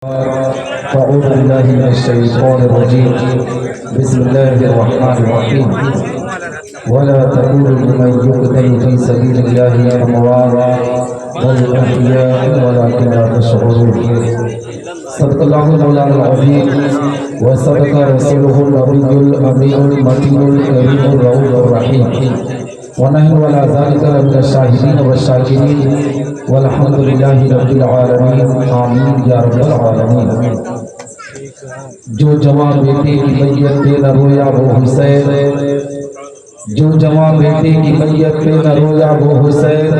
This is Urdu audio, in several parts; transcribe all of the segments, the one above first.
أعوذ بالله من الشيطان الرجيم بسم الله الرحمن الرحيم ولا تقولوا لمن يقتل في سبيل الله أموات بل أحياء ولكن لا تشعرون صدق الله مولانا العظيم وصدق رسوله النبي الأمين المتين الكريم الرؤوف الرحيم ونحن على ذلك من الشاهدين والشاكرين والحمد لله رب العالمین آمین یا رب العالمین۔ جو جوان بیٹے کی میت پہ نہ رویا وہ حسین، جو جوان بیٹے کی میت پہ نہ رویا وہ حسین،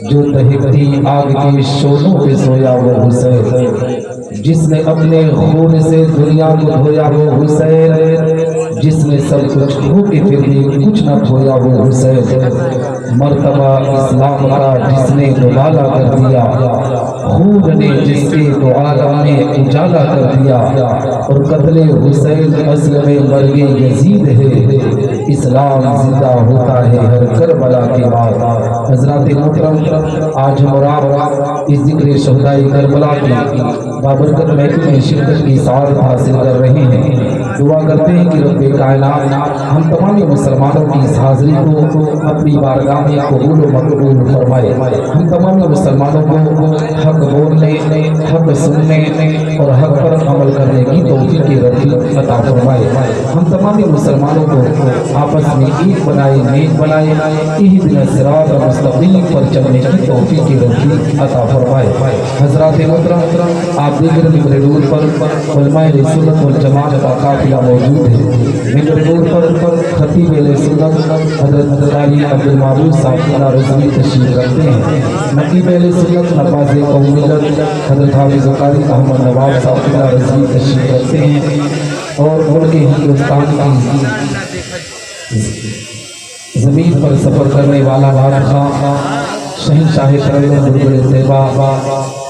جو دہکتی آگ کے شعلوں پہ سویا وہ حسین، جس نے اپنے خون سے دنیا کو دھویا وہ حسین، جس نے سب کچھ کھو کے پھر بھی کچھ نہ کھویا وہ حسین، مرتبہ اسلام کا جس نے دوبالا کر دیا، خون نے جس کے دو عالم نے اجالا کر دیا، اور قتل حسین اصل میں مرگ یزید ہے، اسلام زندہ ہوتا ہے ہر کربلا کے بعد۔ حضرات محترم، آج مراد اس ذکر شہداء کربلا کی بابرکت محفل میں شرکت کی سعادت حاصل کر رہے ہیں۔ دعا کرتے ہیں کہ رب کائنات ہم تمام مسلمانوں کی اس حاضری کو اپنی بارگاہ میں قبول و مقبول فرمائے، ہم تمام مسلمانوں کو حق بولنے، حق سننے اور حق پر عمل کرنے کی توفیق رفیق عطا فرمائے، ہم تمام مسلمانوں کو آپس میں ایک بنائے، نیک بنائے، اہدنا الصراط المستقیم پر چلنے کی توفیق رفیق عطا فرمائے۔ حضرات محترم، آپ دیکھ رہے ممبر نور پر علماء سنت والجماعت کا قافلہ موجود ہے۔ ممبر نور پر خطیب اہل سنت حضرت قاری عبد المعبود صاحب رضوی تشریف رکھتے ہیں۔ نقیب اہل سنت نواز قومیت حضرت حافظ قاری احمد نواب صاحب رضوی تشریف رکھتے ہیں، اور ملک ہندوستان کی زمین پر سفر کرنے والا نادر خان شہنشاہ ترنم بلبل طیبہ،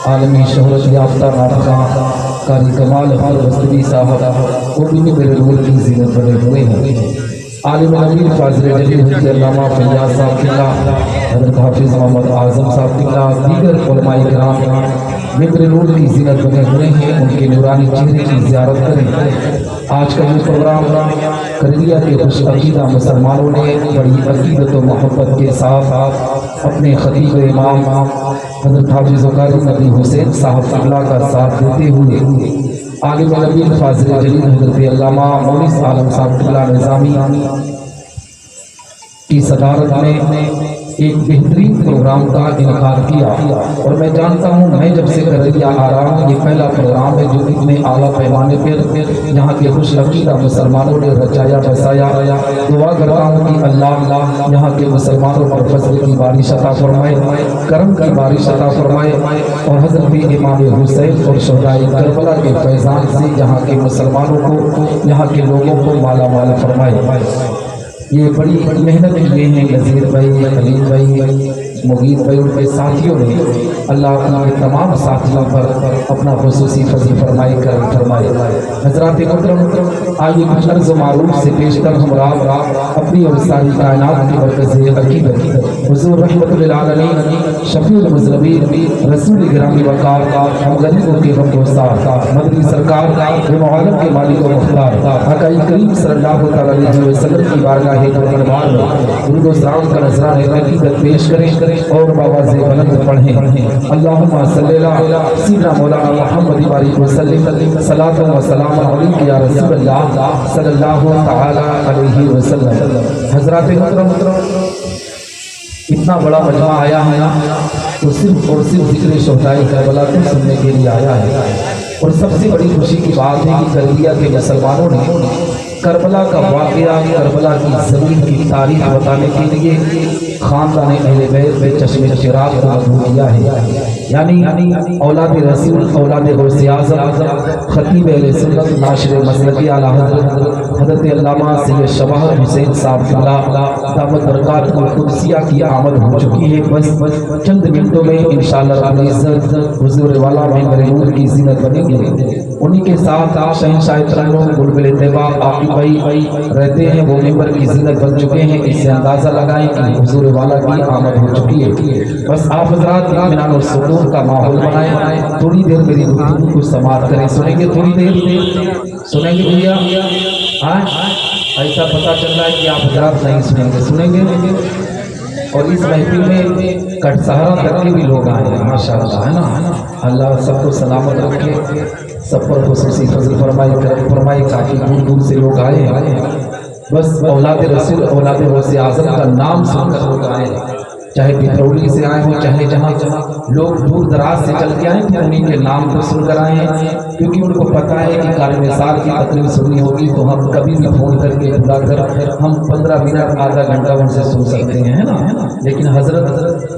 عالمی شہرت یافتہ نادر خان قاری کمال احمد رضوی صاحب وہ بھی میرے نور کی زینت بنے ہوئے ہیں۔ عالم امیر فاضل جلیل حضرت علامہ فیاض صاحب قبلہ، حضرت حافظ محمد اعظم صاحب قبلہ، دیگر علماء کرام ممبر نور کی زینت بنے ہوئے ہیں، ان کے نورانی چہرے کی زیارت کریں۔ آج کا یہ پروگرام کرگیا کے خوش عقیدہ مسلمانوں نے بڑی عقیدت و محبت کے ساتھ اپنے خطیب امام حضرت حافظ قاری نبی حسین صاحب قبلہ کا ساتھ دیتے ہوئے عالم نبی فاضل جلیل حضرت علامہ مونس عالم صاحب قبلہ نظامی کی صدارت میں ایک بہترین پروگرام کا انعقاد کیا، اور میں جانتا ہوں میں جب سے کرگیا آ رہا ہوں یہ پہلا پروگرام ہے جو اتنے اعلیٰ پیمانے پر یہاں کے خوش عقیدہ مسلمانوں نے رچایا بسایا۔ دعا کرتا ہوں کہ اللہ یہاں کے مسلمانوں پر فضل کی بارش عطا فرمائے، کرم کی بارش عطا فرمائے، اور حضرت امام حسین اور شہداء کربلا کے فیضان سے یہاں کے مسلمانوں کو، یہاں کے لوگوں کو مالا مال فرمائے۔ یہ بڑی محنت کی ہیں نذیر بھائی، خلیل بھائی، مغیر بھائی، ان کے ساتھیوں نے، اللہ اپنا تمام ساتھیوں پر اپنا خصوصی فضل فرمائے کرم فرمائے۔ حضرات محترم، آئیے کچھ عرض و معروف سے پیش کر ہم اپنی اور ساری کائنات کی مرکز عقیدت حضور رحمت للعالمین شفیع المذنبین رسول گرامی وقار ہم غریبوں کے غم گسار مدنی سرکار دو عالم کے مالک و مختار حقائی کریم صلی اللہ علیہ وسلم کی بارگاہ دربار میں درود و سلام کا نذرانہ عقیدت پیش کریں اور بآواز بلند پڑھیں۔ اللہم صلی علی سیدنا مولانا محمد بارک وسلم صلاۃ و سلام علیک یا رسول اللہ صلی اللہ تعالی علیہ وسلم۔ حضرات محترم، اتنا بڑا مجمع آیا ہے تو صرف اور صرف ذکر شہداء کربلا کو سننے کے لیے آیا ہے، اور سب سے بڑی خوشی کی بات ہے کہ کرگیا کے مسلمانوں نے کربلا کا واقعہ، کربلا کی زمین کی تاریخ بتانے کے لیے خاندان اہل بیت میں چشم چراغ کو مدعو کیا ہے، یعنی اولاد رسول، اولاد غوث اعظم، خطیب اہل سنت، ناشر مسلک اعلیٰ حضرت علامہ سید شواہد حسین صاحب قبلہ دامت برکات القدسیہ کی آمد ہو چکی ہے۔ بس چند منٹوں میں انشاءاللہ رب العزت حضور والا ممبر نور کی زینت بنے گی، انہی کے ساتھ شہنشاہ ترنم بلبل طیبہ عاقب بھائی رہتے ہیں وہ ممبر کی زینت بن چکے ہیں، اس سے اندازہ لگائیں کہ حضور والا کی آمد ہو چکی ہے۔ بس آپ حضرات اطمینان اور سکون کا ماحول بنائیں، تھوڑی دیر میری گفتگو کو سماعت کریں۔ سنیں گے تھوڑی دیر؟ سنیں گے بھیا؟ ایسا پتہ چل رہا ہے کہ آپ حضرات نہیں سنیں گے، سنیں گے؟ اور اس محفل میں کٹ سہارا تک کے بھی لوگ آئے ہیں، ماشاءاللہ، ہے نا؟ اللہ سب کو سلامت رکھے، سب پر خصوصی فضل فرمائے، کرم فرمائے، کافی دور دور سے لوگ آئے ہیں۔ بس اولاد رسول، اولاد غوث اعظم کا نام سن کر لوگ آئے ہیں، چاہے پترولی سے آئے ہوں، چاہے جہاں لوگ دور دراز سے چل کے آئے ہیں، انہیں کے نام کو سن کر آئے ہیں، کیونکہ ان کو پتہ ہے کہ کارم سال کی تقریب سننی ہوگی تو ہم کبھی بھی فون کر کے بلا کر ہم 15 منٹ آدھا گھنٹہ ان سے سن سکتے ہیں، ہے نا؟ لیکن حضرت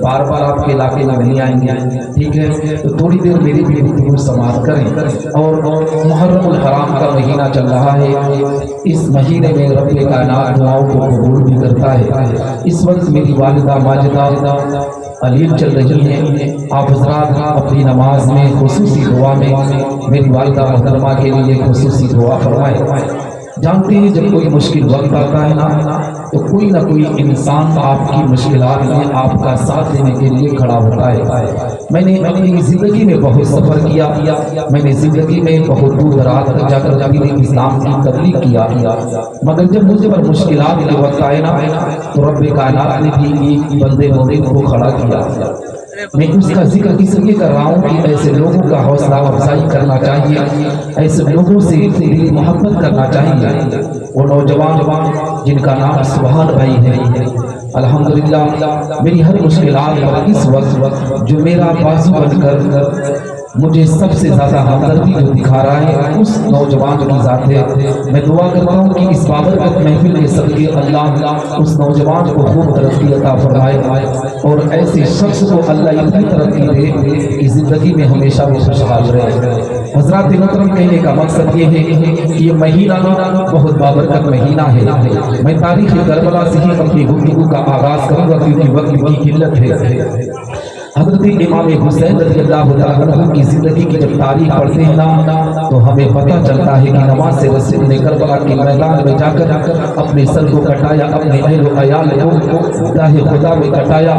بار بار آپ کے علاقے میں نہیں آئیں گے، ٹھیک ہے؟ تو تھوڑی دیر میری بھی گفتگو سماعت کریں۔ اور محرم الحرام کا مہینہ چل رہا ہے، اس مہینے میں رب کائنات دعاؤں کو قبول بھی کرتا ہے۔ اس وقت میری والدہ ماجدہ علیم چل رہی ہیں، آپ حضرات اپنی نماز میں خصوصی دعا میں میری والدہ محترمہ کے لیے خصوصی دعا فرمائے۔ جانتے ہیں جب کوئی مشکل وقت آتا ہے نا تو کوئی نہ کوئی انسان آپ کی مشکلات میں آپ کا ساتھ دینے کے لیے کھڑا ہوتا ہے۔ میں نے اپنی زندگی میں بہت سفر کیا، میں نے زندگی میں بہت دور دراز تک جا کر دین اسلام کی تبلیغ کیا، مگر جب مجھے پر مشکلات کے وقت آئے نا تو رب کائنات نے بھی ایک بندے مومن کو کھڑا کیا۔ میں اس کا ذکر اس لیے کر رہا ہوں کہ ایسے لوگوں کا حوصلہ افزائی کرنا چاہیے، ایسے لوگوں سے دل محبت کرنا چاہیے۔ وہ نوجوان جن کا نام سبحان بھائی ہے، الحمدللہ میری ہر مشکلات پر اس وقت جو میرا بازو بن کر مجھے سب سے زیادہ ہمدردی جو دکھا رہا ہے اس نوجوان کی ذات ہے۔ میں دعا کرتا ہوں کہ اس بابرکت محفل کے صدقے اللہ اس نوجوان کو خوب ترقی عطا فرمائے اور ایسے شخص کو اللہ اتنی ترقی دے کہ زندگی میں ہمیشہ وہ خوشحال رہے۔ حضرات محترم، کہنے کا مقصد یہ ہے کہ یہ مہینہ بہت بابرکت مہینہ ہے۔ میں تاریخ کربلا سے ہی اپنی گفتگو کا آغاز کروں گا کیونکہ وقت کی قلت ہے۔ حضرت امام حسین رضی اللہ تعالیٰ عنہ کی زندگی کی جب تاریخ پڑھتے ہیں نا تو ہمیں پتہ چلتا ہے کہ نماز سے رسول نے کربلا کے میدان میں جا کر اپنے سر کو کٹایا، اپنے اہل و عیال کو راہ خدا میں کٹایا،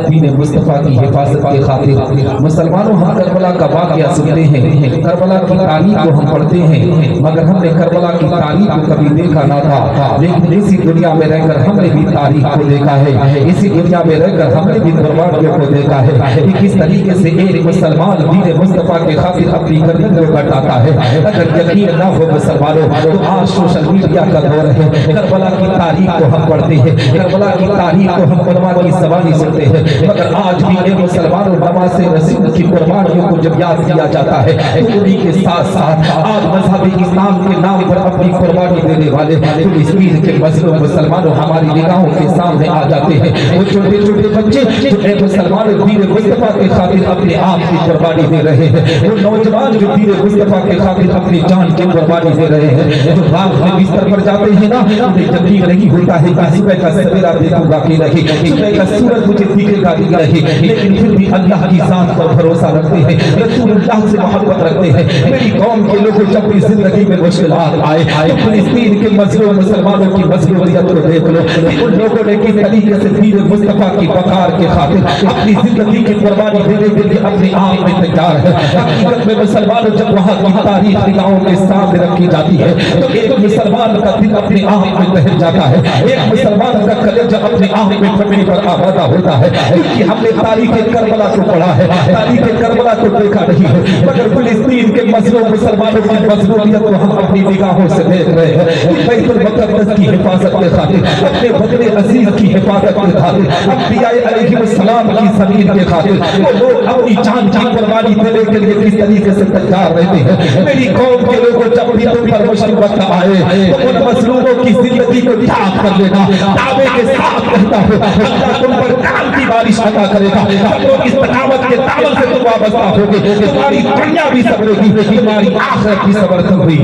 دین مصطفیٰ کی حفاظت کے خاطر۔ مسلمانوں، ہم کربلا کا واقعہ سنتے ہیں، کربلا کی تاریخ کو ہم پڑھتے ہیں، مگر ہم نے کربلا کی تاریخ کو کبھی دیکھا نہ تھا۔ لیکن اسی دنیا میں رہ کر ہم نے بھی تاریخ کو دیکھا ہے، اسی دنیا میں رہ کر ہم نے بھی قربانیوں کو دیکھا ہے کہ کس طریقے سے ایک مسلمان دین مصطفیٰ کے خاطر اپنی گردن کو کٹاتا ہے۔ اگر یقین نہ ہو مسلمانوں تو آج سوشل میڈیا کا دور ہے، کربلا کی تاریخ کو ہم پڑھتے ہیں، کربلا کی تاریخ کو ہم علماء کی زبانی سنتے ہیں، مگر آج بھی ایک مسلمانوں نماز رسول کی قربانیوں کو جب یاد کیا جاتا ہے تو انہی کے ساتھ ساتھ آج مذہب اسلام کے نام پر اپنی قربانی دینے والے فلسطین کے مظلوم مسلمانوں ہماری نگاہوں کے سامنے آ جاتے ہیں۔ وہ چھوٹے چھوٹے بچے جو اے مسلمانوں دین مصطفیٰ کے خاطر اپنے آپ کی قربانی دے رہے ہیں، وہ نوجوان جو دین مصطفیٰ کے خاطر اپنی جان کی قربانی دے رہے ہیں، جو رات میں بستر پر جاتے ہیں نا انہیں یقین نہیں ہوتا ہے کہ صبح کا سویرا دیکھوں گا کہ نہیں، صبح کا سورج مجھے دکھے گا کہ نہیں، لیکن پھر بھی اللہ کی ذات پر بھروسہ رکھتے ہیں، رسول اللہ سے محبت رکھتے ہیں۔ میری قوم کے لوگوں جب بھی زندگی میں مشکلات آئے تو فلسطین کے مظلوم مسلمانوں کی مظلومیت کو دیکھ لو، ان لوگوں نے کس طریقے سے دین مصطفیٰ کی وقار کے خاطر اپنی زندگی کی قربانی دینے کے لیے اپنے آپ میں تیار ہے۔ حقیقت میں مسلمانوں جب وہاں کی تاریخ نگاہوں کے سامنے رکھی جاتی ہے تو ایک مسلمان کا دل اپنے آپ میں تہر جاتا ہے، ایک مسلمان کا کلیجہ اپنے آپ میں پھٹنے پر آمادہ ہوتا ہے، کیونکہ ہم نے تاریخ کربلا کو پڑھا ہے، تاریخ کربلا کو دیکھا نہیں ہے، مگر فلسطین کے مظلوم مسلمانوں کی مظلومیت کو ہم اپنی نگاہوں سے دیکھ رہے ہیں۔ بیت المقدس کی حفاظت کے خاطر، اپنے وطن عزیز کی حفاظت کے خاطر، انبیاء علیہ السلام کی زمین کے خاطر وہ لوگ اپنی جان کی قربانی دینے کے لیے کس طریقے سے تیار رہتے ہیں۔ میری قوم کے لوگوں جب بھی تم پر مصیبت آئے تو ان مظلوموں کی زندگی کو یاد کر لینا، دعوے کے ساتھ کہتا ہو اللہ تم پر کام کی بارش عطا کرے گا، ہم لوگ اس تقاوت کے دعوت سے تم وابستہ ہوگے، تمہاری دنیا بھی صبر ہوگی، تمہاری آخرت بھی صبر ہوگی۔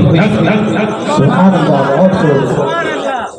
سبحان اللہ،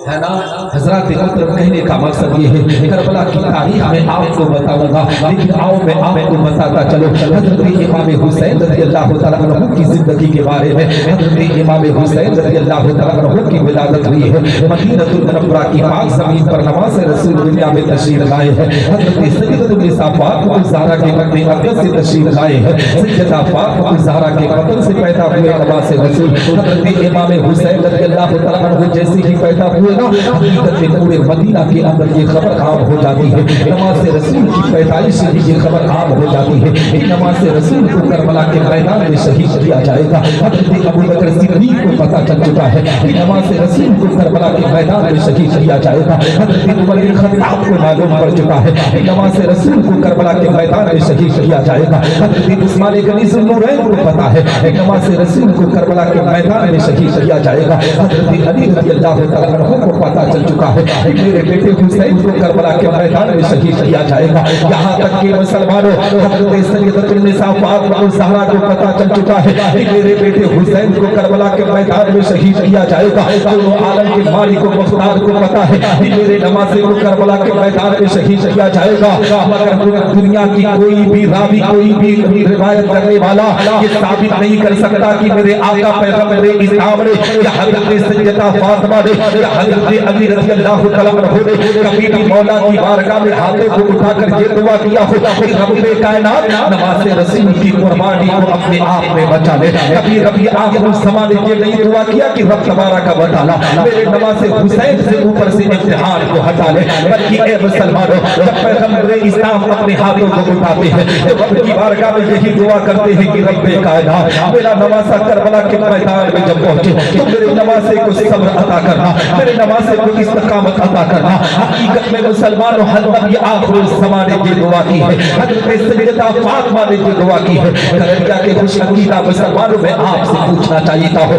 ہے نا حضرات مطلب کہنے کا مقصد یہ ہے کربلا کی تاریخ میں آپ کو بتاؤں گا لیکن آؤ میں آپ کو بتاتا چلو حضرت امام حسین رضی اللہ تعالیٰ عنہ کی زندگی کے بارے میں حضرت امام حسین رضی اللہ تعالیٰ عنہ کی ولادت ہوئی ہے مدینہ المنورہ کی پاک زمین پر نماز رسول دنیا میں تشریف لائے ہیں حضرت سیدۃ النساء فاطمہ الزہرا کے مدینہ اقدس سے تشریف لائے ہیں سیدہ فاطمہ الزہرا کے بدن سے پیدا ہوئے نماز رسول حضرت امام حسین رضی اللہ تعالیٰ عنہ جیسے ہی پیدا ہوئے حقیقت میں پورے مدینہ کے اندر یہ خبر عام ہو جاتی ہے نماز رسول کی پیدائش سے یہ خبر عام ہو جاتی ہے کہ نماز رسول کو کربلا کے میدان میں شہید کیا جائے گا حضرت ابو بکر صدیق کو پتہ چل چکا ہے کہ نماز رسول کو کربلا کے میدان میں شہید کیا جائے گا حضرت عمر بن خطاب کو معلوم پڑ چکا ہے کہ نماز رسول کو کربلا کے میدان میں شہید کیا جائے گا حضرت عثمان غنی ذوالنورین کو پتہ ہے کہ نماز رسول کو کربلا کے میدان میں شہید کیا جائے گا حضرت علی رضی اللہ تعالیٰ عنہ کو پتہ چل چکا ہے کہ میرے بیٹے حسین کو کربلا کے میدان میں شہید کیا جائے گا یہاں تک کہ مسلمانوں حضرت سیدۃ النساء فاطمہ الزہرا کو پتہ چل چکا ہے کہ میرے بیٹے حسین کو کربلا کے میدان میں شہید کیا جائے گا دونوں عالم کے مالک و مختار کو پتہ ہے کہ میرے نمازی کو کربلا کے میدان میں شہید کیا جائے گا مگر دنیا کی کوئی بھی راوی کوئی بھی روایت کرنے والا یہ ثابت نہیں کر سکتا کہ میرے آقا پیغمبر اسلام نے یا حضرت سیدہ فاطمہ نے یا حضرت علی رضی اللہ تعالیٰ عنہ نے کبھی بھی مولا کی بارگاہ میں ہاتھوں کو اٹھا کر یہ دعا کیا ہو کہ رب کائنات نماز رسول کی قربانی کو اپنے آپ میں بچا لے کبھی ربی آخر الزمان نے یہ نہیں دعا کیا کہ رب تبارک و تعالیٰ میرے نماز حسین سے اوپر سے امتحان کو ہٹا لے بلکہ اے مسلمانوں جب پیغمبر اسلام اپنے ہاتھوں کو اٹھاتے ہیں تو رب کی بارگاہ میں یہی دعا کرتے ہیں کہ رب کائنات میرا نواسہ کربلا کے میدان میں جب پہنچے تو میرے نواسے کو صبر عطا کرنا میرے نواسے کو استقامت عطا کرنا حقیقت میں مسلمانوں حضرت یہ آخر الزمان نے یہ دعا کی ہے حضرت سیدہ فاطمہ نے یہ دعا کی ہے کرنیا کے خوش عقیدہ مسلمانوں میں آپ سے پوچھنا چاہیتا ہوں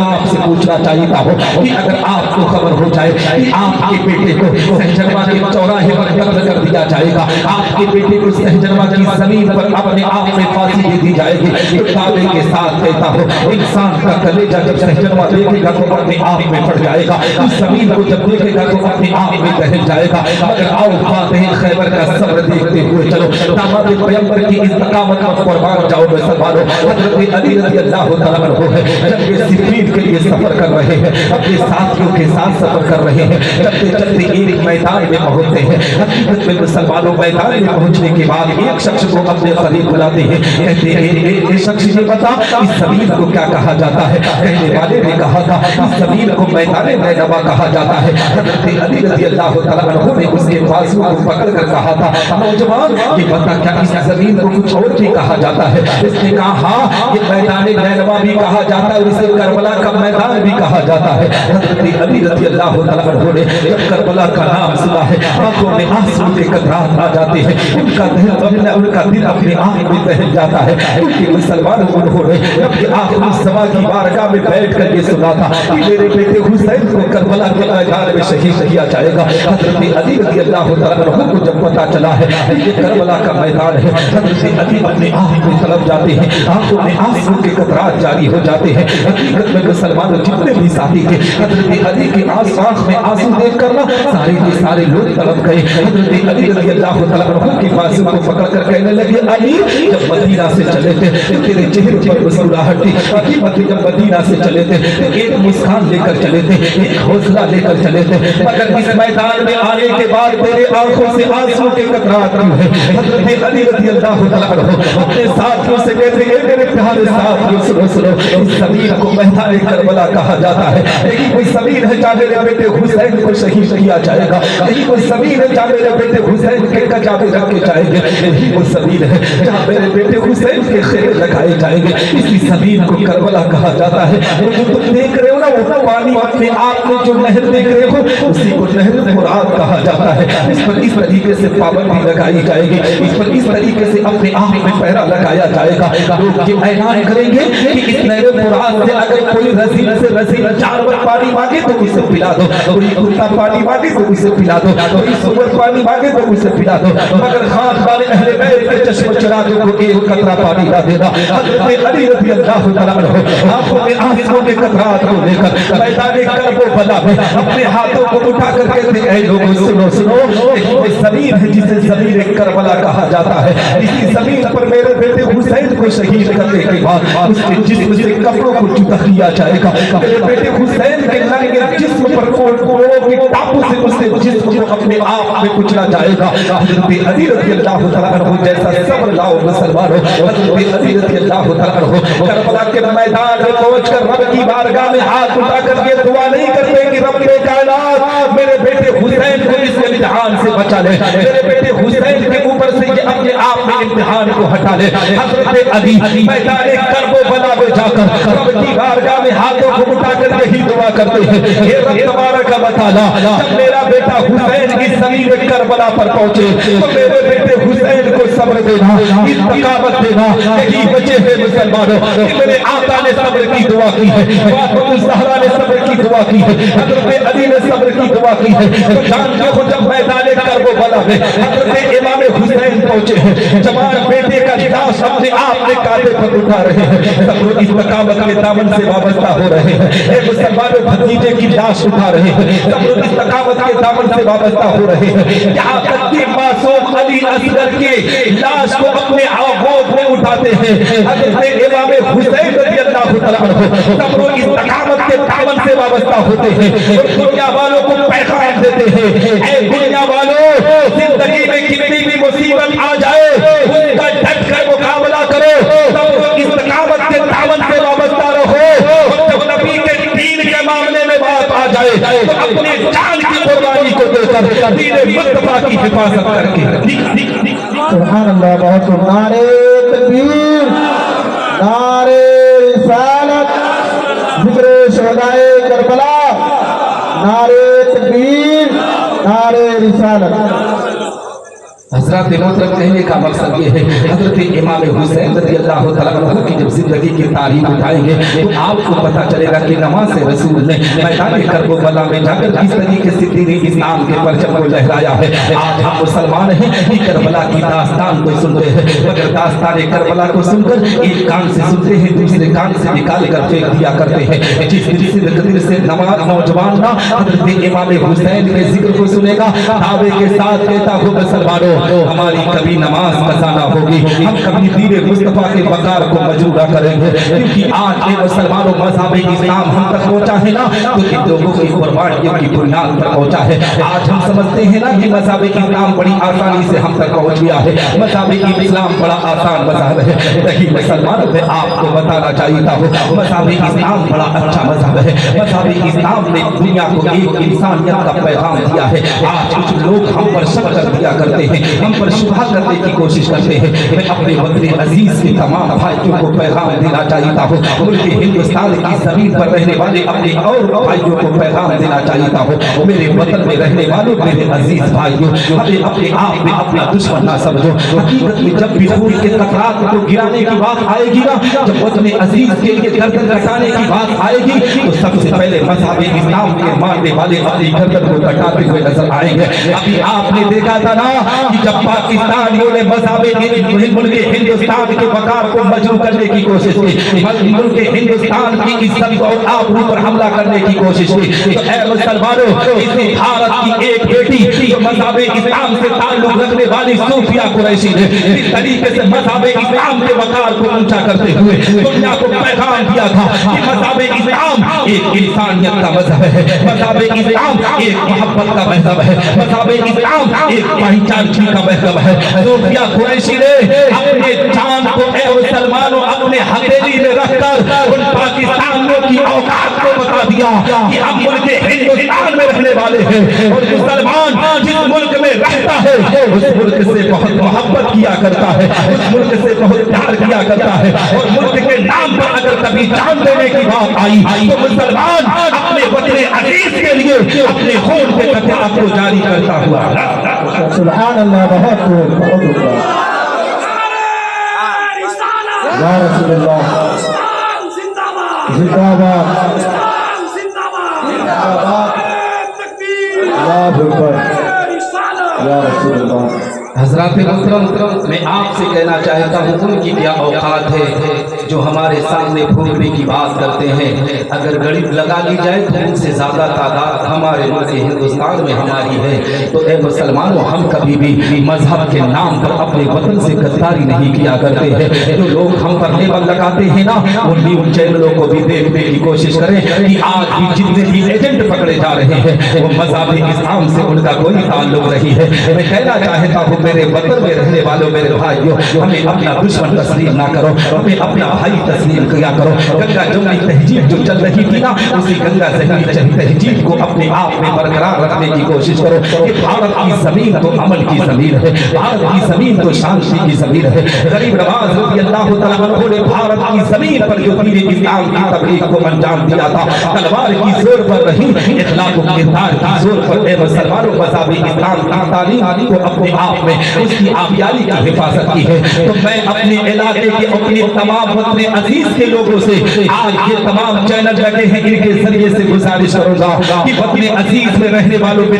آپ سے پوچھنا چاہیتا ہوں کہ اگر آپ کو خبر ہو جائے کہ آپ کے بیٹے کو سہجنوا کے چوراہے پر قتل کر دیا جائے گا آپ کے بیٹے کو سہجنوا کی زمین پر اپنے آپ میں پھانسی دے دی جائے گی تو دعوے کے ساتھ کہتا ہوں انسان کا کلیجہ جب سہجنوا دیکھے گا تو اپنے آپ میں پھٹ جائے گا اس زمین کو جب دیکھے گا تو اپنے آپ میں دہل جائے گا مگر آؤ فاتح خیبر کا صبر دیکھتے ہوئے چلو داماد پیغمبر کی استقامت پر قربان جاؤ مسلمانوں حضرت علی رضی اللہ تعالیٰ عنہ ہے جنگ صفین کے لیے سفر کر رہے ہیں اپنے ساتھیوں کے ساتھ سفر کر رہے ہیں چلتے چلتے ایک میدان میں پہنچتے ہیں حقیقت میں مسلمانوں میدان میں پہنچنے کے بعد ایک شخص کو اپنے قریب بلاتے ہیں کہتے ہیں اے شخص یہ بتا اس زمین کو کیا کہا جاتا ہے کہنے والے نے کہا تھا اس زمین کو میدان نینوا کہا جاتا ہے حضرت علی رضی اللہ تعالیٰ عنہ نے اس کے بازو کو پکڑ کر کہا تھا نوجوان یہ بتا کیا اس زمین کو کچھ اور بھی کہا جاتا ہے اس نے کہا ہاں یہ میدان نینوا بھی کہا جاتا ہے اور اسے کربلا کا میدان بھی کہا جاتا ہے حضرت علی رضی اللہ تعالیٰ عنہ نے جب کربلا کا نام سنا ہے آنکھوں میں آنسو کے قطرات آ جاتے ہیں ان کا دل اپنے آپ میں دہل جاتا ہے کیونکہ مسلمان انہوں نے جب آخر الزمان کی بارگاہ میں بیٹھ کر یہ سنا تھا کہ میرے بیٹے حسین کو کربلا کے میدان میں شہید کیا جائے گا حضرت علی رضی اللہ تعالیٰ عنہ کو جب پتہ چلا ہے کہ یہ کربلا کا میدان ہے حضرت علی اپنے آپ میں طلب جاتے ہیں آنکھوں میں آنسو کے قطرات جاری ہو جاتے ہیں حقیقت میں مسلمانوں جتنے بھی ساتھی تھے حضرت علی کے آنکھ میں آنسو دیکھ کر سارے کے سارے لوگ طلب گئے حضرت علی رضی اللہ تعالیٰ عنہ کی بازو کو پکڑ کر کہنے لگے علی جب مدینہ سے چلے تھے تیرے چہرے پر مسکراہٹ تھی حقیقت جب مدینہ سے چلے تھے ایک مسکان لے کر چلے تھے ایک حوصلہ لے کر چلے تھے مگر اس میدان میں آنے کے بعد تیرے آنکھوں سے آنسو کے قطرات کیوں ہیں حضرت علی رضی اللہ تعالیٰ عنہ اپنے ساتھیوں سے کہتے ہیں میرے پیارے ساتھیوں سنو اس زمین کو میدان کربلا کہا جاتا ہے یہی کوئی زمین ہے جہاں میرے بیٹے حسین کو شہید کیا جائے گا یہی کوئی زمین ہے جہاں میرے بیٹے حسین کے کجاوے رکھے جائیں گے یہی کوئی زمین ہے جہاں میرے بیٹے حسین کے خیمے لگائے جائیں گے اسی زمین کو کربلا کہا جاتا ہے جو تم دیکھ رہے ہو نا وہ پانی اپنے آپ میں جو نہر دیکھ رہے ہو اسی کو نہر فرات کہا جاتا ہے اس پر اس طریقے سے پابندی لگائی جائے گی اس پر اس طریقے سے اپنے آپ میں پہرا لگایا جائے گا لوگ یہ اعلان کریں گے کہ اس نہر فرات سے اگر کوئی رزیل سے رزیل جانور پانی مانگے تو اسے پلا دو، کوئی کتا پانی مانگے تو اسے پلا دو، کوئی سور پانی مانگے تو اسے پلا دو، مگر خاندان اہل بیت کے چشم چراغوں کو ایک قطرہ پانی نہ دینا۔ حضرت علی رضی اللہ تعالیٰ عنہ آنکھوں میں آنسوں کے قطرات کو لے کر میدان کرب و بلا میں اپنے ہاتھوں کو اٹھا کر کہتے ہیں اے لوگوں سنو سنو، ایک زمین ہے جسے زمین کربلا کہا جاتا ہے، اسی زمین پر میرے بیٹے حسین کو شہید کرنے کے بعد اس کے جسم سے کپڑوں کو جدا کیا جائے گا، میرے بیٹے حسین کے ننگے جسم پر کوڑوں کے ٹاپوں سے اس کے جسم کو اپنے آپ میں کچلا جائے گا۔ حضرت علی رضی اللہ تعالیٰ عنہ جیسا صبر لاؤ مسلمانوں، حضرت علی رضی اللہ تعالیٰ عنہ کربلا کے میدان میں پہنچ کر رب کی بارگاہ میں ہاتھ اٹھا کر یہ دعا نہیں کرتے کہ رب کائنات میرے بیٹے حسین کو اس امتحان سے بچا لے، میرے بیٹے حسین کے اوپر سے یہ اپنے آپ میں امتحان کو ہٹا لے۔ حضرت علی میدان کرب و بلا میں جا کر رب کی بارگاہ میں ہاتھوں کو اٹھا کر یہی دعا کرتے ہیں، اے رب تبارک و تعالیٰ جب میرا بیٹا حسین اس زمین کربلا پر پہنچے تو میرے بیٹے حسین کو صبر دینا، استقامت دینا، یہی وجہ ہے مسلمانوں کہ میرے آقا نے صبر کی دعا کی ہے، فاطمہ الزہرا نے صبر کی دعا کی ہے، حضرت علی نے صبر کی دعا کی ہے۔ تو جانتے ہو جب میدان کرب و بلا میں حضرت امام حسین پہنچے ہیں، جوان بیٹے کا لاش اپنے آپ کے کاندھے پر اٹھا رہے ہیں، صبر و استقامت کے دامن سے وابستہ ہو رہے ہیں، اے مسلمانوں بھتیجے کی لاش اٹھا رہے ہیں، صبر و استقامت کے دامن سے وابستہ ہو رہے ہیں، یہاں تک کہ معصوم علی اصغر کی لاش کو اپنے گود میں اٹھاتے ہیں، حضرت امام حسین رضی اللہ تعالیٰ عنہ صبر و استقامت کے دامن سے وابستہ ہوتے ہیں اور دنیا والوں کو پیغام دیتے ہیں، اے دنیا والوں زندگی میں کتنی بھی مصیبت آ جائے اس کا ڈٹ کر مقابلہ کرو، صبر و استقامت کے دامن سے وابستہ رہو، اور جب نبی کے دین کے معاملے میں بات آ جائے تو اپنی جان کی قربانی کو دے کر دین مصطفیٰ کی حفاظت کر کے۔ سبحان اللہ، بہت خوب، نعرہ تکبیر، نعرہ رسالت، ذکر شہدائے کربلا، نعرہ تکبیر، نعرہ رسالت۔ حضرات محترم کہنے کا مقصد یہ ہے حضرت امام حسین رضی اللہ تعالیٰ عنہ کی جب زندگی کی تاریخ اٹھائیں گے تو آپ کو پتہ چلے گا کہ نماز رسول نے میدان کرب و بلا میں جا کر کس طریقے سے دین اسلام کے پرچم کو لہرایا ہے۔ آج ہم مسلمان ہیں کہ کربلا کی داستان کو سنتے ہیں، مگر داستان کربلا کو سن کر ایک کان سے سنتے ہیں دوسرے کان سے نکال کر پھینک دیا کرتے ہیں۔ جس دل سے نوجوان نہ حضرت امام حسین کے ذکر کو سنے گا دعوے کے ساتھ کہتا ہوں مسلمانوں ہماری کبھی نماز قضا نہ ہوگی، ہم کبھی دین مصطفیٰ کے وقار کو مجروح کریں گے، کیونکہ آج کے مسلمانوں مذہب اسلام ہم تک پہنچا ہے نا تو ان لوگوں کی قربانیوں کی بنیاد پر پہنچا ہے۔ آج ہم سمجھتے ہیں نا کہ مذہب اسلام بڑی آسانی سے ہم تک پہنچ گیا ہے، مذہب اسلام بڑا آسان مذہب ہے، نہیں مسلمانوں میں آپ کو بتانا چاہیے تھا مذہب اسلام بڑا اچھا مذہب ہے۔ مذہب اسلام نے دنیا کو ایک انسانیت کا پیغام دیا ہے۔ آج کچھ لوگ ہم پر شک کر دیا کرتے ہیں، ہم پر شبہ کرنے کی کوشش کرتے ہیں۔ میں اپنے وطن عزیز کے تمام بھائیوں کو پیغام دینا چاہتا ہوں، ملک ہندوستان کی زمین پر رہنے والے اپنے اور بھائیوں کو پیغام دینا چاہتا ہوں، میرے وطن میں رہنے والوں میرے عزیز بھائیوں ہمیں اپنے آپ میں اپنا دشمن نہ سمجھو۔ حقیقت میں جب بھی خون کے قطرات کو گرانے کی بات آئے گی نا، جب وطن عزیز کے لیے گردن کٹانے کی بات آئے گی تو سب سے پہلے مذہب اسلام کے ماننے والے اپنی گردن کو کٹاتے ہوئے نظر آئیں گے۔ ابھی آپ نے دیکھا تھا نا کہ جب پاکستانیوں نے مذہب ملک ہندوستان کے وقار کو مجروح کرنے کی کوشش کی، ملک ہندوستان کی عزت اور آبرو پر حملہ کرنے کی کوشش کی، تو اے مسلمانوں اس بھارت کی ایک بیٹی جو مذہب اسلام سے تعلق رکھنے والی صوفیہ قریشی نے اس طریقے سے مذہب اسلام کے وقار کو اونچا کرتے ہوئے دنیا کو پیغام دیا تھا کہ مذہب اسلام ایک انسانیت کا مذہب ہے، مذہب اسلام ایک محبت کا مذہب ہے، مذہب اسلام ایک بھائی چارگی کا مذہب ہے۔ صوفیہ قریشی نے اپنے جان کو اے مسلمانوں اپنے ہتھیلی میں رکھ کر ان پاکستانیوں کی اوقات کو بتا دیا کہ ہم ملک ہندوستان میں رہنے والے ہیں اور مسلمان جس ملک میں رہتا ہے اس ملک سے بہت محبت کیا کرتا ہے، اس ملک سے بہت پیار کیا کرتا ہے، اور ملک کے نام پر اگر کبھی جان دینے کی بات آئی تو مسلمان اپنے وطن عزیز کے لیے اپنے خون کے قطرات کو جاری کرتا ہوا۔ سبحان اللہ، بہت خوب، بہت خوب۔ یا رسول اللہ زندہ باد اللہ اکبر یا رسول اللہ حضرات محترم میں آپ سے کہنا چاہتا ہوں ان کی کیا اوقات ہے جو ہمارے سامنے پھونکنے کی بات کرتے ہیں اگر گڑی لگا لی جائے تو ان سے زیادہ تعداد ہمارے ملک ہندوستان میں ہماری ہے تو اے مسلمانوں ہم کبھی بھی مذہب کے نام پر اپنے وطن سے غداری نہیں کیا کرتے ہیں جو لوگ ہم پر لیبل لگاتے ہیں نا ان نیوز چینلوں کو بھی دیکھنے کی کوشش کریں کہ آج بھی جتنے بھی ایجنٹ پکڑے جا رہے ہیں وہ مذہب اسلام سے ان کا کوئی تعلق نہیں ہے میں کہنا چاہتا ہوں میرے وطن میں رہنے والوں میرے بھائیوں ہمیں اپنا دشمن تسلیم نہ کرو ہمیں اپنا بھائی تسلیم کیا کرو گنگا جمنی تہذیب جو چل رہی تھی نا اسی گنگا ذہنی تہذیب کو اپنے آپ میں برقرار رکھنے کی کوشش کرو کہ بھارت کی زمین تو عمل کی زمین ہے بھارت کی زمین تو شانتی کی زمین ہے غریب نواز رضی اللہ تعالیٰ عنہ نے بھارت کی زمین پر جو دین اسلام کی تبلیغ کو انجام دیا تھا تلوار کی زور پر نہیں اخلاق و کردار کی زور پر اے مسلمانوں مذہب اسلام کی تعلیم کو اپنے آپ میں اس کی آبیاری کی حفاظت کی ہے تو میں اپنے علاقے کے اپنے تمام وطن عزیز کے لوگوں سے آج یہ تمام چینل لگے ہیں ان کے ذریعے سے گزارش کروں گا کہ وطن عزیز میں رہنے والوں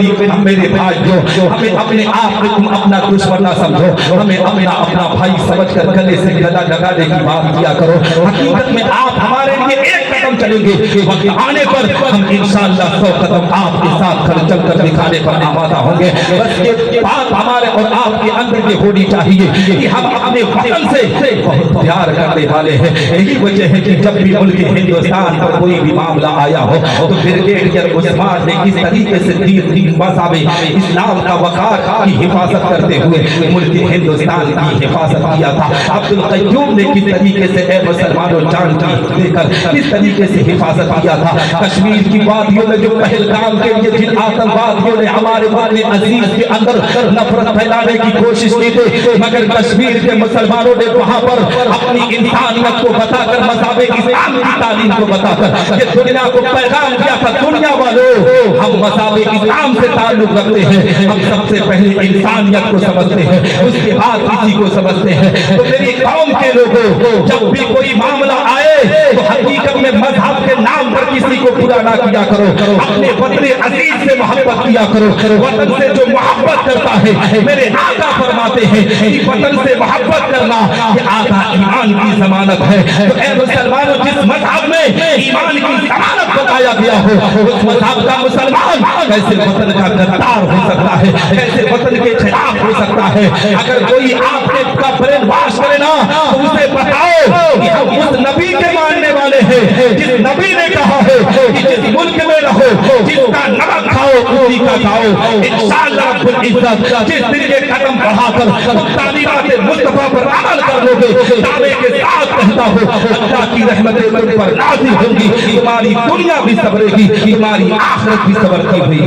میرے بھائیوں ہمیں اپنے آپ کو تم اپنا دشمن نہ سمجھو ہمیں اپنا بھائی سمجھ کر گلے سے گلا لگانے کی بات کیا کرو حقیقت میں آپ ہمارے لیے ایک قدم چلیں گے وقت آنے پر ہم انشاءاللہ 100 قدم آپ کے ساتھ چل کر دکھانے پر آمادہ ہوں گے بس یہ بات ہمارے اور آپ کے اندر یہ ہونی چاہیے کہ ہم اپنے وطن سے بہت پیار کرنے والے ہیں یہی وجہ ہے کہ جب بھی ملک ہندوستان پر کوئی بھی معاملہ آیا ہو تو بریگیڈیئر عثمان نے کس طریقے سے دین مذہب اسلام کا وقار کی حفاظت کرتے ہوئے ملک ہندوستان کی حفاظت کیا تھا عبد القیوم نے کس طریقے سے اے مسلمانوں جان دے کر کس طریقے سے حفاظت کیا تھا کشمیر کی وادیوں میں جو پہلگام کے لیے جن آتنکوادیوں نے ہمارے وطن عزیز کے اندر نفرت پھیلانے کی کوشش کی تھی مگر کشمیر کے مسلمانوں نے وہاں پر اپنی انسانیت کو بتا کر مذہب اسلام کی تعلیم کو بتا کر یہ دنیا کو پیغام دیا تھا دنیا والوں ہم مذہب اسلام سے تعلق رکھتے ہیں ہم سب سے پہلے انسانیت کو سمجھتے ہیں اس کے بعد کسی کو سمجھتے ہیں تو میری قوم کے لوگوں جب بھی کوئی معاملہ آئے تو حقیقت میں مذہب کے نام پر کسی کو برا نہ کیا کرو اپنے وطن عزیز سے محبت کیا کرو وطن سے جو محبت کرتا ہے میرے آقا فرماتے ہیں کہ وطن سے محبت کرنا یہ آقا ایمان کی ضمانت ہے تو اے مسلمانوں جس مذہب میں ایمان کی ضمانت بتایا گیا ہو اس مذہب کا مسلمان کیسے وطن کا غدار ہو سکتا ہے کیسے وطن کے خلاف ہو سکتا ہے اگر کوئی آپ کے کا برین واش کرے نا تو اسے بتاؤ کہ ہم اس نبی کے ماننے والے ہیں جس نبی نے کہا ہے کہ جس ملک میں رہو جس کا نمک کھاؤ اسی کا کھاؤ انشاءاللہ رب العزت جس دن کے قدم بڑھا کر تعلیمات مصطفیٰ پر عمل کر لو گے دعوے کے ساتھ کہتا ہوں اللہ کی رحمتیں تم پر نازل ہوں گی تمہاری دنیا بھی سبرے گی تمہاری آخرت بھی سبرتی ہوئی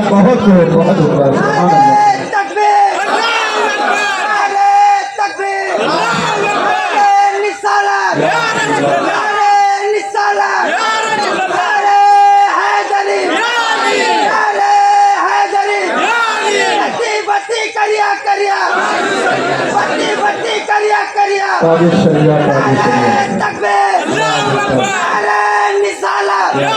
بہت سبحان اللہ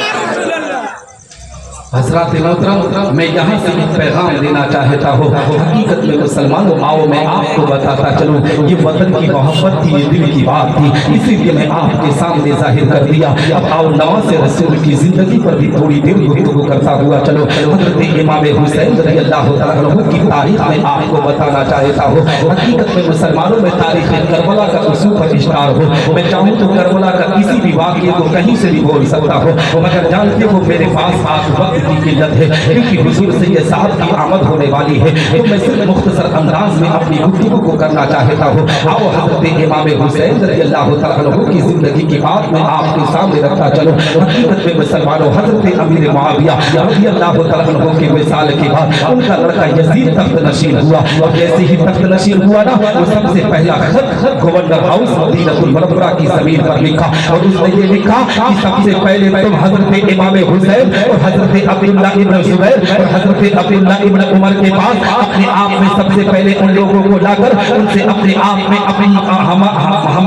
حضرات محترم میں یہاں سے ایک پیغام دینا چاہتا ہوں حقیقت میں مسلمانوں آؤ میں آپ کو بتاتا چلوں یہ وطن کی محبت تھی یہ دل کی بات تھی اسی لیے میں آپ کے سامنے ظاہر کر دیا اب آؤ نواز رسول کی زندگی پر بھی تھوڑی دیر گفتگو کرتا ہوا چلو حضرت امام حسین رضی اللہ تعالیٰ عنہ کی تاریخ میں آپ کو بتانا چاہتا ہوں حقیقت میں مسلمانوں میں تاریخ کربلا کا اصول پر اشتہار ہو میں چاہوں تو کربلا کا کسی بھی واقعے کو کہیں سے بھی بول سکتا ہوں مگر جانتے ہو میرے پاس آج وقت کی قلت ہے کیونکہ حضور سید صاحب کی آمد ہونے والی ہے تو میں صرف مختصر انداز میں اپنی گفتگو کو کرنا چاہتا ہوں آؤ حضرت امام حسین رضی اللہ تعالیٰ عنہ کی زندگی کی بات میں آپ کے سامنے رکھتا چلوں حقیقت میں مسلمانوں حضرت امیر معاویہ رضی اللہ تعالیٰ عنہ کے وصال کے بعد ان کا لڑکا یزید تخت نشین ہوا اور جیسے ہی تخت نشین ہوا نا وہ سب سے پہلا خط گورنر ہاؤس مدینہ المنورہ کی زمین پر لکھا اور اس نے یہ لکھا کہ سب سے پہلے تم حضرت امام حسین اور حضرت عبداللہ ابن زبیر اور حضرت عبداللہ ابن عمر کے پاس اپنے آپ میں سب سے پہلے ان لوگوں کو لا کر ان سے اپنے آپ میں اپنی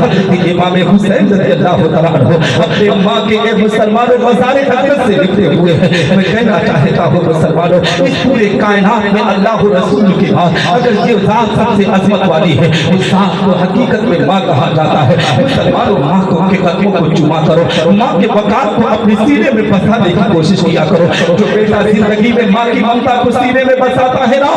حضرت امام حسین رضی اللہ تعالیٰ عنہ اپنے ماں کے اے مسلمانوں مزار اقدس سے لکھتے ہوئے ہیں، میں کہنا چاہتا ہوں مسلمانوں، اس پورے کائنات میں اللہ رسول کے بعد اگر یہ ذات سب سے عظمت والی ہے، اس ذات کو حقیقت میں ماں کہا جاتا ہے۔ مسلمانوں، ماں کو کے قدموں کو چوما کرو، ماں کے وقار کو اپنے سینے میں بسانے کی کوشش کیا کرو۔ جو بیٹا زندگی میں ماں کی ممتا کو سینے میں بساتا ہے نا،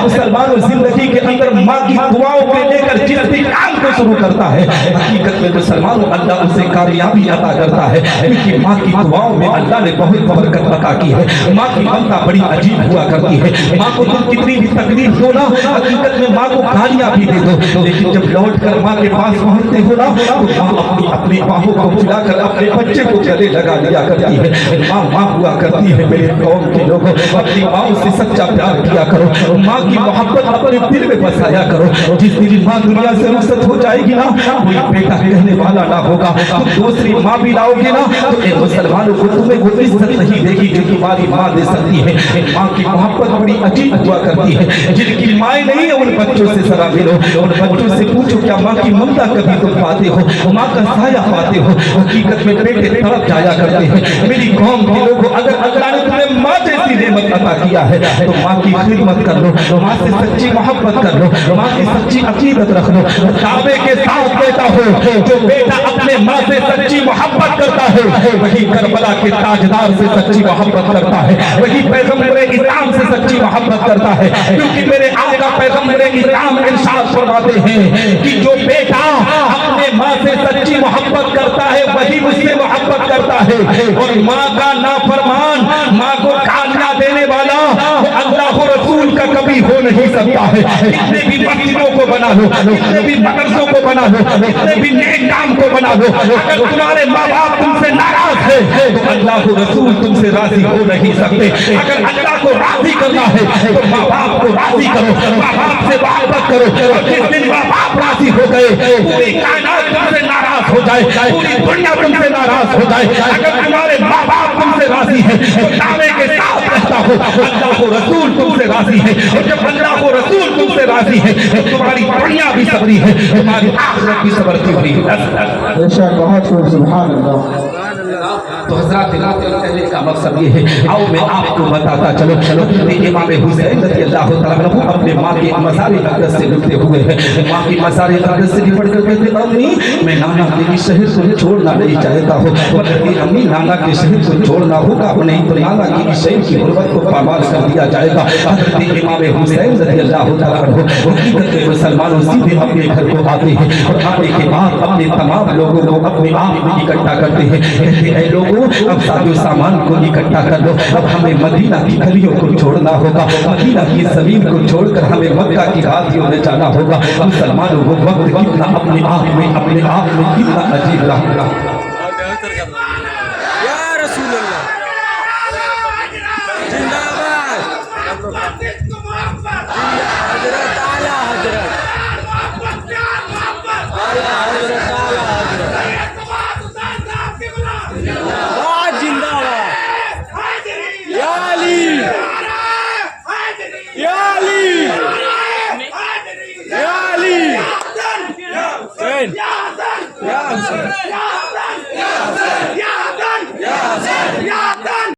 مسلمانوں زندگی کے اندر ماں کی دعاؤں کو لے کر جس بھی کام کو شروع کرتا ہے، حقیقت میں مسلمانوں اللہ اسے کامیابی عطا کرتا ہے، کیونکہ ماں کی دعاؤں میں اللہ نے بہت برکت عطا کی ہے۔ ماں کی ممتا بڑی عجیب ہوا کرتی ہے۔ ماں کو تم کتنی بھی تکلیف دو نا، حقیقت میں ماں کو گالیاں بھی دے دو، لیکن جب لوٹ کر ماں کے پاس پہنچتے ہو نا تو ماں اپنی باہوں کو پھیلا کر اپنے بچے کو گلے لگا لیا کرتی ہے۔ ماں ہوا کرتی ہے۔ میرے قوم کے لوگوں، اپنی ماں سے سچا پیار کیا کرو، ماں کی محبت اپنے دل میں بسایا کرو۔ جس دن ماں دنیا سے رخصت ہو جائے گی نا، کوئی بیٹا کہنے والا نہ ہوگا، تم دوسری ماں بھی لاؤ گے نا تو اے مسلمانوں کو تمہیں وہ عزت نہیں دے گی جو تمہاری ماں دے سکتی ہے۔ ماں کی محبت بڑی عجیب ہوا کرتی ہے۔ جن کی مائیں نہیں ہیں ان بچوں سے ذرا ملو، ان بچوں سے پوچھو کیا ماں کی ممتا کبھی تم پاتے ہو، ماں کا سایہ پاتے ہو؟ حقیقت میں بیٹے تڑپ جایا کرتے ہیں۔ میری قوم کے لوگوں، اگر اللہ نے تمہیں ماں جیسی نعمت عطا کیا ہے تو ماں کی خدمت کر لو، ماں سے سچی محبت کر لو، ماں کی سچی عقیدت رکھ لو۔ دعوے کے ساتھ کہتا ہو، جو بیٹا اپنے ماں سے سچی محبت کرتا ہے وہی کربلا کے تاجدار سے سچی محبت کرتا ہے، وہی پیغمبر اسلام سے سچی محبت کرتا ہے، کیونکہ میرے آقا پیغمبر اسلام ارشاد فرماتے ہیں کہ جو بیٹا اپنے ماں سے سچی محبت کرتا ہے وہی مجھ سے محبت کرتا ہے، اور ماں کا نافرمان، ماں کو گالیاں دینے والا وہ اللہ رسول کا کبھی ہو نہیں سکتا ہے۔ کتنے بھی مسجدوں کو بنا لو، کتنے بھی مدرسوں کو بنا لو، کتنے بھی نیک کام کو بنا لو، اگر تمہارے ماں باپ تم سے ناراض ہے تو اللہ رسول تم سے راضی ہو نہیں سکتے۔ اگر اللہ کو راضی کرنا ہے تو ماں باپ کو راضی کرو، ماں باپ سے محبت کرو، اور جس دن ماں باپ راضی ہو گئے پوری کائنات تم سے ناراض ہو جائے، پوری دنیا تم سے ناراض ہو جائے۔ اگر تمہارے ماں باپ تم سے راضی ہے تو دعوے کے ساتھ کہتا ہو اللہ رسول تم سے راضی ہے، اور جب اللہ رسول تم سے راضی ہے تو تمہاری دنیا بھی صبری ہے، تمہاری آخرت بھی صبرتی ہوئی ہے۔ ارشاد بہت خوب، سبحان اللہ۔ تو حضرات کہنے کا مقصد یہ ہے، آؤ میں آپ کو بتاتا چلو امام حسین رضی اللہ تعالیٰ عنہ اپنے ماں کے مزار اقدس سے لکھتے ہوئے ہیں، ماں کی مزار اقدس سے لپٹ کر کہتے امی میں نانا کے شہر کو چھوڑنا نہیں چاہتا ہوں، مگر امی نانا کے شہر کو چھوڑنا ہوگا نہیں تو نانا کی شہر کی غربت کو پامال کر دیا جائے گا۔ حضرت امام حسین رضی اللہ تعالیٰ عنہ حقیقت میں مسلمانوں سیدھے اپنے گھر کو آتے ہیں اور آنے کے بعد اپنے تمام لوگوں کو اپنے آپ میں اکٹھا کرتے ہیں، کہتے ہیں لوگوں اب ساجو سامان کو اکٹھا کر لو، اب ہمیں مدینہ کی گلیوں کو چھوڑنا ہوگا، مدینہ کی زمین کو چھوڑ کر ہمیں مکہ کی وادیوں میں جانا ہوگا۔ مسلمانوں وہ وقت کتنا اپنے آپ میں کتنا عجیب رہا۔